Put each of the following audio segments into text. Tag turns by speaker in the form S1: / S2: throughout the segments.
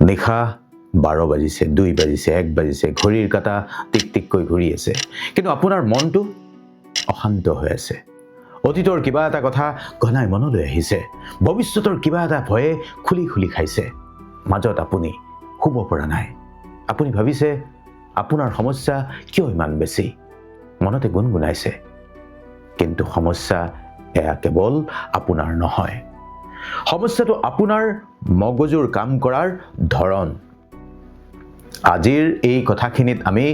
S1: নিশা 12 বাজিছে, 2 বাজিছে, 1 বাজিছে, ঘড়ীৰ কাঁটা টিক টিককৈ ঘূৰি আছে, কিন্তু আপোনাৰ মনটো অশান্ত হৈ আছে। অতীতৰ কিবা এটা কথা ঘনাই মনলৈ আহিছে, ভৱিষ্যতৰ কিবা এটা ভয়ে খুলি খুলি খাইছে। মাজত আপুনি শুব পৰা নাই। আপুনি ভাবিছে আপোনাৰ সমস্যা কিয় ইমান বেছি, মনতে গুণগুণাইছে। কিন্তু সমস্যা এয়া কেৱল আপোনাৰ নহয়, সমস্যাটো আপোনাৰ মগজুৰ কাম কৰাৰ ধৰণ। আজিৰ এই কথাখিনিত আমি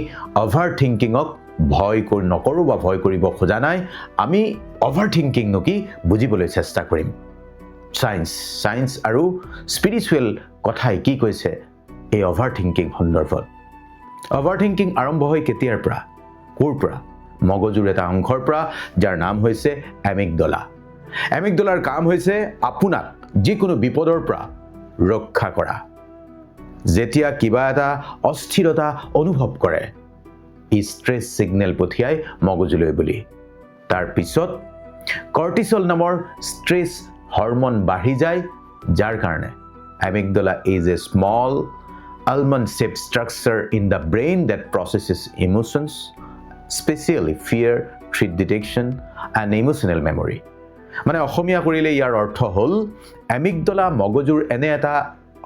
S1: অভাৰ থিংকিঙক ভয় নকৰোঁ বা ভয় কৰিব খোজা নাই। আমি অভাৰ থিংকিংনো কি বুজিবলৈ চেষ্টা কৰিম। ছায়েন্স আৰু স্পিৰিচুৱেল কথাই কি কৈছে এই অভাৰ থিংকিং সন্দৰ্ভত। অভাৰ থিংকিং আৰম্ভ হয় কেতিয়াৰ পৰা, ক'ৰ পৰা? মগজুৰ এটা অংশৰ পৰা, যাৰ নাম হৈছে এমিগডলা। এমিগডলাৰ কাম হৈছে আপোনাক যিকোনো বিপদৰ পৰা ৰক্ষা কৰা। যেতিয়া কিবা এটা অস্থিৰতা অনুভৱ কৰে, ই ষ্ট্ৰেছ ছিগনেল পঠিয়াই মগজুলৈ বুলি। তাৰ পিছত কৰ্টিচল নামৰ ষ্ট্ৰেছ হৰমন বাঢ়ি যায়, যাৰ কাৰণে amygdala is a small almond-shaped structure in the brain that processes emotions, especially fear, threat detection, and emotional memory. মানে অসমীয়া কৰিলে ইয়াৰ অৰ্থ হ'ল এমিগডলা মগজুৰ এনে এটা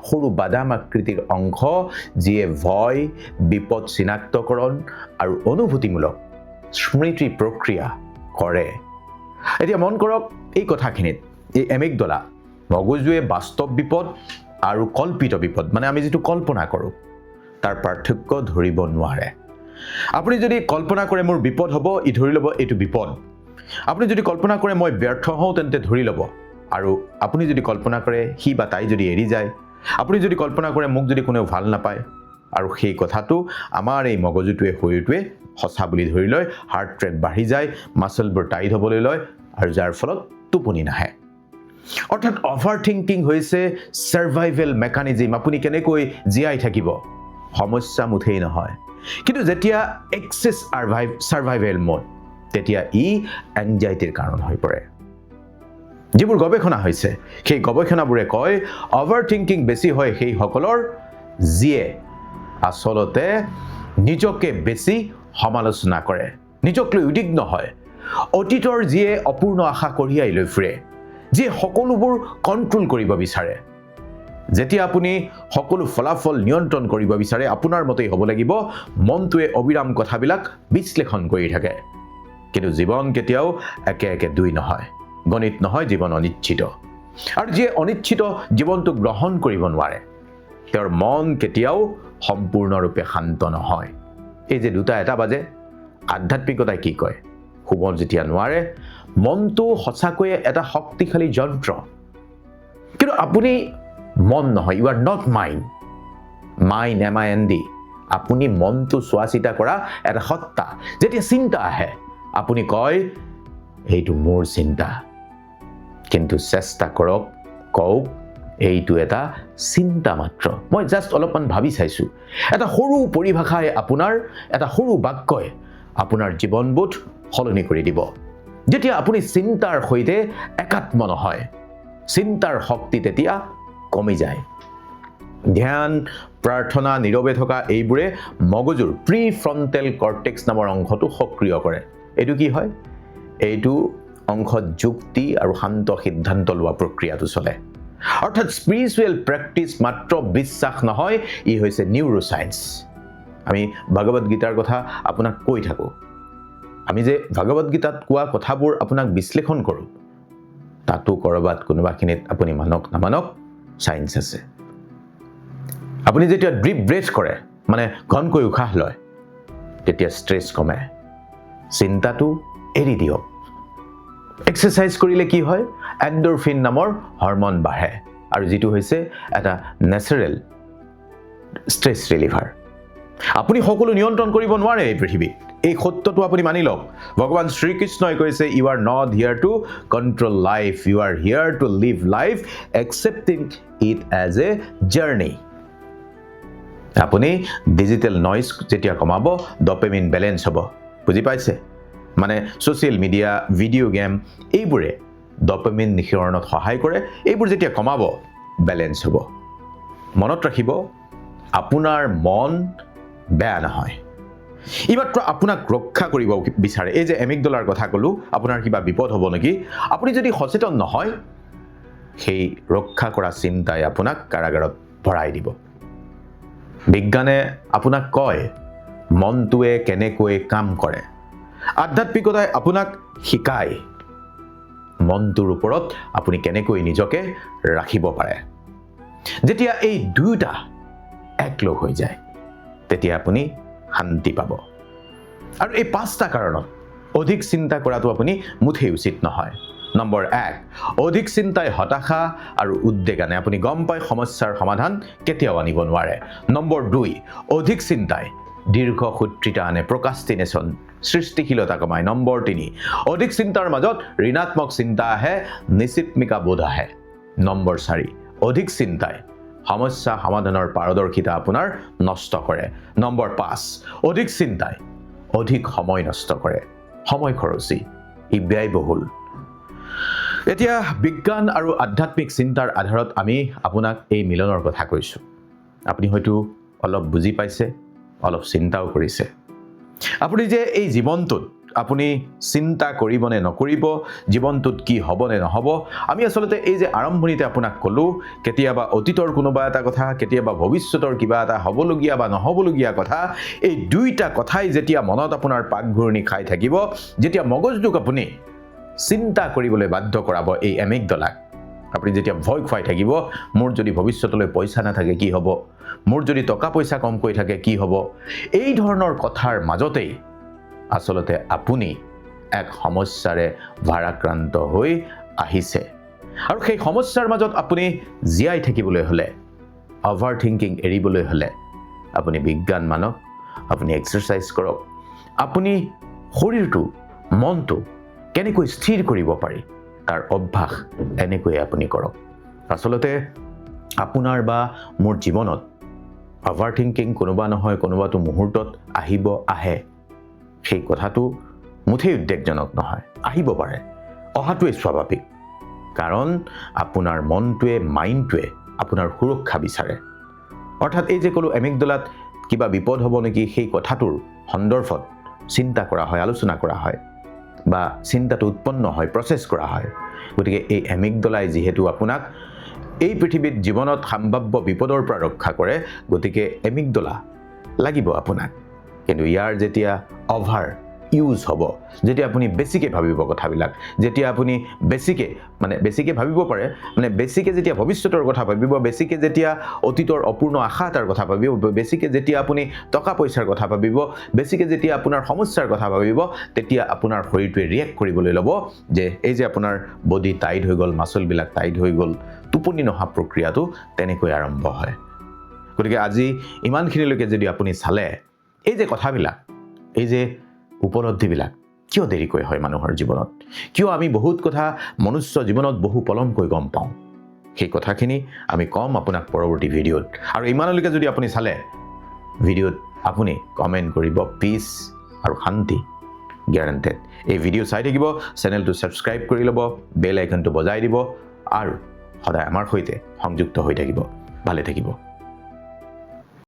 S1: সৰু বাদাম আকৃতিৰ অংশ যিয়ে ভয়, বিপদ চিনাক্তকৰণ আৰু অনুভূতিমূলক স্মৃতি প্ৰক্ৰিয়া কৰে। এতিয়া মন কৰক এই কথাখিনিত, এই এমিগডলা মগজুৱে বাস্তৱ বিপদ আৰু কল্পিত বিপদ, মানে আমি যিটো কল্পনা কৰোঁ, তাৰ পাৰ্থক্য ধৰিব নোৱাৰে। আপুনি যদি কল্পনা কৰে মোৰ বিপদ হ'ব, ই ধৰি ল'ব এইটো বিপদ। আপুনি যদি কল্পনা কৰে মই ব্যৰ্থ হওঁ, তেন্তে ধৰি ল'ব। আৰু আপুনি যদি কল্পনা কৰে সি বা তাই যদি এৰি যায়, আপুনি যদি কল্পনা কৰে মোক যদি কোনেও ভাল নাপায়, আৰু সেই কথাটো আমাৰ এই মগজুটোৱে শৰীৰটোৱে সঁচা বুলি ধৰি লয়, হাৰ্ট ৰেট বাঢ়ি যায়, মাছলবোৰ টাইট হ'বলৈ লয়, আৰু যাৰ ফলত টোপনি নাহে। অৰ্থাৎ অভাৰ থিংকিং হৈছে ছাৰ্ভাইভেল মেকানিজিম। আপুনি কেনেকৈ জীয়াই থাকিব, সমস্যা মুঠেই নহয়। কিন্তু যেতিয়া এক্সেছ ছাৰ্ভাইভেল মোড, তেতিয়া ই এংজাইটিৰ কাৰণ হৈ পৰে। যিবোৰ গৱেষণা হৈছে সেই গৱেষণাবোৰে কয় অভাৰ থিংকিং বেছি হয় সেইসকলৰ যিয়ে আচলতে নিজকে বেছি সমালোচনা কৰে, নিজক লৈ উদ্বিগ্ন হয়, অতীতৰ যিয়ে অপূৰ্ণ আশা কঢ়িয়াই লৈ ফুৰে, যিয়ে সকলোবোৰ কণ্ট্ৰল কৰিব বিচাৰে। যেতিয়া আপুনি সকলো ফলাফল নিয়ন্ত্ৰণ কৰিব বিচাৰে, আপোনাৰ মতেই হ'ব লাগিব, মনটোৱে অবিৰাম কথাবিলাক বিশ্লেষণ কৰি থাকে। কিন্তু জীৱন কেতিয়াও একে একে দুই নহয়, গণিত নহয়, জীৱন অনিশ্চিত। আৰু যিয়ে অনিশ্চিত জীৱনটো গ্ৰহণ কৰিব নোৱাৰে, তেওঁৰ মন কেতিয়াও সম্পূৰ্ণৰূপে শান্ত নহয়। এই যে দুটা এটা বাজে, আধ্যাত্মিকতাই কি কয়, শুব যেতিয়া নোৱাৰে, মনটো সঁচাকৈয়ে এটা শক্তিশালী যন্ত্ৰ। কিন্তু আপুনি মন নহয়, you are not mind. Mind MIND, আপুনি মনটো চোৱা চিতা কৰা এটা সত্তা। যেতিয়া চিন্তা আহে আপুনি কয় এইটো মোৰ চিন্তা, কিন্তু চেষ্টা কৰক, কওক এইটো এটা চিন্তা মাত্ৰ, মই জাষ্ট অলপমান ভাবি চাইছোঁ। এটা সৰু পৰিভাষাই আপোনাৰ, এটা সৰু বাক্যই আপোনাৰ জীৱনবোধ সলনি কৰি দিব। যেতিয়া আপুনি চিন্তাৰ সৈতে একাত্ম নহয়, চিন্তাৰ শক্তি তেতিয়া কমি যায়। ধ্যান, প্ৰাৰ্থনা, নীৰৱে থকা এইবোৰে মগজুৰ প্ৰি ফ্ৰণ্টেল কৰ্টেক্স নামৰ অংশটো সক্ৰিয় কৰে। এইটো কি হয়? এইটো অংশত যুক্তি আৰু শান্ত সিদ্ধান্ত লোৱা প্ৰক্ৰিয়াটো চলে। অৰ্থাৎ স্পিৰিচুৱেল প্ৰেক্টিছ মাত্ৰ বিশ্বাস নহয়, ই হৈছে নিউৰোচায়েন্স। আমি ভগৱদ গীতাৰ কথা আপোনাক কৈ থাকোঁ। আমি যে ভগৱদ গীতাত কোৱা কথাবোৰ আপোনাক বিশ্লেষণ কৰোঁ, তাতো ক'ৰবাত কোনোবাখিনিত আপুনি মানক নামানক চায়েন্স আছে। আপুনি যেতিয়া ডিপ ব্ৰেথ কৰে, মানে ঘনকৈ উশাহ লয়, তেতিয়া ষ্ট্ৰেছ কমে। চিন্তাটো এৰি দিয়ক। এক্সাৰচাইজ কৰিলে কি হয়? এণ্ডৰফিন নামৰ হৰমন বাঢ়ে, আৰু যিটো হৈছে এটা নেচাৰেল ষ্ট্ৰেছ ৰিলিভাৰ। আপুনি সকলো নিয়ন্ত্ৰণ কৰিব নোৱাৰে এই পৃথিৱীত, এই সত্যটো আপুনি মানি লওক। ভগৱান শ্ৰীকৃষ্ণই কৈছে you are not here to control life, you are here to live life accepting it as a journey. আপুনি ডিজিটেল নইজ যেতিয়া কমাব, ডপামিন বেলেঞ্চ হ'ব। বুজি পাইছে? মানে ছ'চিয়েল মিডিয়া, ভিডিঅ' গেম, এইবোৰে ডপামিন নিঃসৰণত সহায় কৰে। এইবোৰ যেতিয়া কমাব, বেলেঞ্চ হ'ব। মনত ৰাখিব আপোনাৰ মন বেয়া নহয় ই মাত্ৰ আপোনাক ৰক্ষা কৰিব বিচাৰে এই যে এমিগডলাৰ কথা ক'লো আপোনাৰ কিবা বিপদ হ'ব নেকি আপুনি যদি সচেতন নহয় সেই ৰক্ষা কৰা চিন্তাই আপোনাক কাৰাগাৰত ভৰাই দিব বিজ্ঞানে আপোনাক কয় মনটোৱে কেনেকৈ কাম কৰে আধ্যাত্মিকতাই আপোনাক শিকায় মনটোৰ ওপৰত আপুনি কেনেকৈ নিজকে ৰাখিব পাৰে যেতিয়া এই দুয়োটা একলগ হৈ যায় তেতিয়া আপুনি শান্তি পাব আৰু এই পাঁচটা কাৰণত অধিক চিন্তা কৰাটো আপুনি মুঠেই উচিত নহয় নম্বৰ 1 অধিক চিন্তাই হতাশা আৰু উদ্বেগ আনে আপুনি গম পায় সমস্যাৰ সমাধান কেতিয়াও আনিব নোৱাৰে নম্বৰ 2 অধিক চিন্তাই দীৰ্ঘসূত্ৰিতা আনে প্ৰকাষ্টিনেশ্যন সৃষ্টিশীলতা কমায় নম্বৰ 3 অধিক চিন্তাৰ মাজত ঋণাত্মক চিন্তা আহে নিশ্চিতমিকা বোধ আহে নম্বৰ 4 অধিক চিন্তাই সমস্যা সমাধানৰ পাৰদৰ্শিতা আপোনাৰ নষ্ট কৰে নম্বৰ 5 অধিক চিন্তাই অধিক সময় নষ্ট কৰে সময় খৰচী ই ব্যয়বহুল এতিয়া বিজ্ঞান আৰু আধ্যাত্মিক চিন্তাৰ আধাৰত আমি আপোনাক এই মিলনৰ কথা কৈছো আপুনি হয়তো অলপ বুজি পাইছে অলপ চিন্তাও কৰিছে আপুনি যে এই জীৱনটোত আপুনি চিন্তা কৰিবনে নকৰিব জীৱনটোত কি হ'বনে নহ'ব আমি আসলতে এই যে আৰম্ভণিতে আপোনাক ক'লো কেতিয়াবা অতীতৰ কোনোবা এটা কথা কেতিয়াবা ভৱিষ্যতৰ কিবা এটা হ'বলগীয়া বা নহ'বলগীয়া কথা এই দুইটা কথাই যেতিয়া মনত আপোনাৰ পাকঘূৰণি খাই থাকিব যেতিয়া মগজুক আপুনি চিন্তা কৰিবলৈ বাধ্য কৰাব এই এমিগডলাক আপুনি যেতিয়া ভয় খুৱাই থাকিব মোৰ যদি ভৱিষ্যতলৈ পইচা নাথাকে কি হ'ব মোৰ যদি টকা পইচা কমকৈ থাকে কি হ'ব এই ধৰণৰ কথাৰ মাজতেই আসলতে আপুনি এক সমস্যাৰে ভাৰাক্ৰান্ত হৈ আহিছে আৰু সেই সমস্যাৰ মাজত আপুনি জীয়াই থাকিবলৈ হ'লে অভাৰ থিংকিং এৰিবলৈ হ'লে আপুনি বিজ্ঞান মানক আপুনি এক্সাৰচাইজ কৰক আপুনি শৰীৰটো মনটো কেনেকৈ স্থিৰ কৰিব পাৰি তাৰ অভ্যাস এনেকৈ আপুনি কৰক আসলতে আপোনাৰ বা মোৰ জীৱনত অভাৰ থিংকিং কোনোবা নহয় কোনোবাটো মুহূৰ্তত আহিব আহে সেই কথাটো মুঠেই উদ্বেগজনক নহয় আহিব পাৰে অহাটোৱে স্বাভাৱিক কাৰণ আপোনাৰ মনটোৱে মাইণ্ডটোৱে আপোনাৰ সুৰক্ষা বিচাৰে অৰ্থাৎ এই যে ক'লো এমিগডলাত কিবা বিপদ হ'ব নেকি সেই কথাটোৰ সন্দৰ্ভত চিন্তা কৰা হয় আলোচনা কৰা হয় বা চিন্তাটো উৎপন্ন হয় প্ৰচেছ কৰা হয় গতিকে এই এমিগডলাই যিহেতু আপোনাক এই পৃথিৱীত জীৱনত সম্ভাৱ্য বিপদৰ পৰা ৰক্ষা কৰে গতিকে এমিগডলা লাগিব আপোনাক কিন্তু ইয়াৰ যেতিয়া অভাৰ ইউজ হ'ব যেতিয়া আপুনি বেছিকৈ ভাবিব কথাবিলাক যেতিয়া আপুনি বেছিকৈ ভাবিব পাৰে বেছিকৈ যেতিয়া ভৱিষ্যতৰ কথা ভাবিব বেছিকৈ যেতিয়া অতীতৰ অপূৰ্ণ আশা এটাৰ কথা ভাবিব বেছিকৈ যেতিয়া আপুনি টকা পইচাৰ কথা ভাবিব বেছিকৈ যেতিয়া আপোনাৰ সমস্যাৰ কথা ভাবিব তেতিয়া আপোনাৰ শৰীৰটোৱে ৰিয়েক্ট কৰিবলৈ ল'ব যে এই যে আপোনাৰ বডি টাইট হৈ গ'ল মাচলবিলাক টাইট হৈ গ'ল টোপনি নহা প্ৰক্ৰিয়াটো তেনেকৈ আৰম্ভ হয় গতিকে আজি ইমানখিনিলৈকে যদি আপুনি চালে এই যে কথাবিলাক এই যে উপলব্ধিবিলাক কিয় দেৰিকৈ হয় মানুহৰ জীৱনত কিয় আমি বহুত কথা মনুষ্য জীৱনত বহু পলমকৈ গম পাওঁ সেই কথাখিনি আমি কম আপোনাক পৰৱৰ্তী ভিডিঅ'ত আৰু ইমানলৈকে যদি আপুনি চালে ভিডিঅ'ত আপুনি কমেণ্ট কৰিব পিচ আৰু শান্তি গ্যাৰাণ্টেড এই ভিডিঅ' চাই থাকিব চেনেলটো ছাবস্ক্ৰাইব কৰি ল'ব বেল আইকনটো বজাই দিব আৰু সদায় আমাৰ সৈতে সংযুক্ত হৈ থাকিব ভালে থাকিব